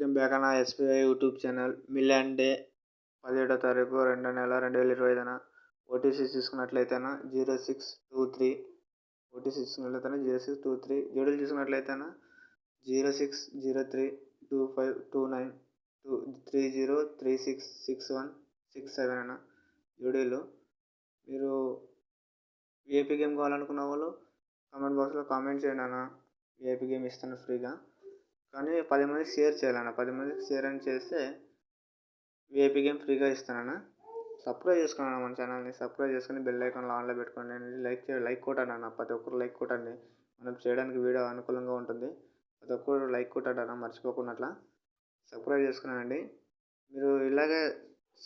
Welcome back అన్న SBI YouTube channel. మిలియన్ డే 17వ తారీఖు 2వ నెల 2025 ఓటీసీ చూసుకున్నట్లయితేనా 0623 ఓటీసీ చూసుకున్నట్లయితే 0623 జోడీలు చూసుకున్నట్లయితేనా 0603252930366167 అన్న జోడీలు. మీరు విఐపీ గేమ్ కావాలనుకున్న వాళ్ళు కామెంట్ బాక్స్లో కామెంట్ చేయండి అన్న. విఐపీ గేమ్ ఇస్తాను ఫ్రీగా, కానీ 10 మందికి షేర్ చేయాలన్న. 10 మందికి షేర్ అని చేస్తే విఐపీ గేమ్ ఫ్రీగా ఇస్తానన్న. సబ్స్క్రైబ్ చేసుకోండి మన ఛానల్ని. సబ్స్క్రైబ్ చేసుకొని బెల్ ఐకాన్లో ఆన్లో పెట్టుకోండి. లైక్ కొట్టండి అన్న. ప్రతి ఒక్కరు లైక్ కొట్టండి. మనం చేయడానికి వీడియో అనుకూలంగా ఉంటుంది. ప్రతి ఒక్కరు లైక్ కొట్టండి అన్న, మర్చిపోకుండా అట్లా సబ్స్క్రైబ్ చేసుకున్నానండి. మీరు ఇలాగే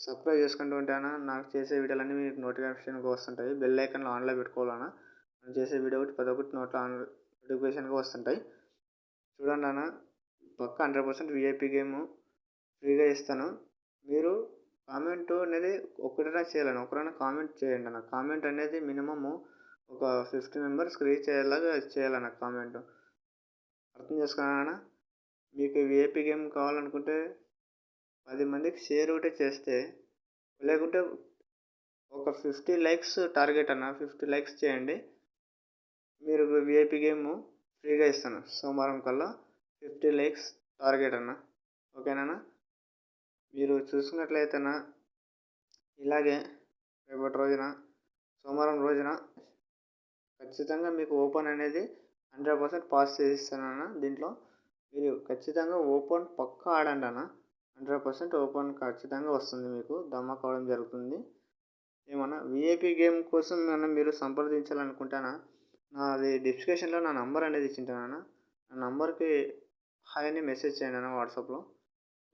సబ్స్క్రైబ్ చేసుకుంటూ ఉంటే అన్న నాకు చేసే వీడియోలన్నీ మీకు నోటిఫికేషన్గా వస్తుంటాయి. బెల్ ఐకాన్లో ఆన్లో పెట్టుకోవాలన్నా. మనం చేసే వీడియో ఒకటి ప్రతి ఒక్కటి నోటిఫికేషన్గా వస్తుంటాయి. చూడండి అన్న, పక్క 100% విఐపీ గేమ్ ఫ్రీగా ఇస్తాను. మీరు కామెంట్ అనేది ఒకరైనా చేయాలని, ఒకరైనా కామెంట్ చేయండి అన్న. కామెంట్ అనేది మినిమమ్ ఒక 50 మెంబర్స్కి రీచ్ అయ్యేలాగా చేయాలన్న కామెంట్. అర్థం చేసుకున్నానా? మీకు విఐపీ గేమ్ కావాలనుకుంటే 10 మందికి షేర్ ఒకటే చేస్తే, లేకుంటే ఒక 50 లైక్స్ టార్గెట్ అన్న. 50 లైక్స్ చేయండి, మీరు విఐపీ గేమ్ ఫ్రీగా ఇస్తాను. సోమవారం కల్లా 50 లైక్స్ టార్గెట్ అన్న. ఓకేనా? మీరు చూసుకున్నట్లయితేనా ఇలాగే రేపటి రోజున సోమవారం రోజున ఖచ్చితంగా మీకు ఓపెన్ అనేది 100% పాస్ చేయిస్తానన్న. దీంట్లో మీరు ఖచ్చితంగా ఓపెన్ పక్కా ఆడండి అన్న. 100% ఓపెన్ ఖచ్చితంగా వస్తుంది, మీకు దమ్మా కావడం జరుగుతుంది. ఏమన్నా విఐపీ గేమ్ కోసం ఏమన్నా మీరు సంప్రదించాలనుకుంటానా, నాది డిస్క్రిప్షన్లో నా నంబర్ అనేది ఇచ్చింటానన్న. ఆ నంబర్కి హాయ్ అని మెసేజ్ చేయండి అన్న. వాట్సాప్లో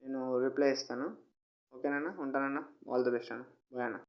నేను రిప్లై ఇస్తాను. ఓకేనా? ఉంటానన్న. ఆల్ ది బెస్ట్ అన్న. బాయ్ అన్న.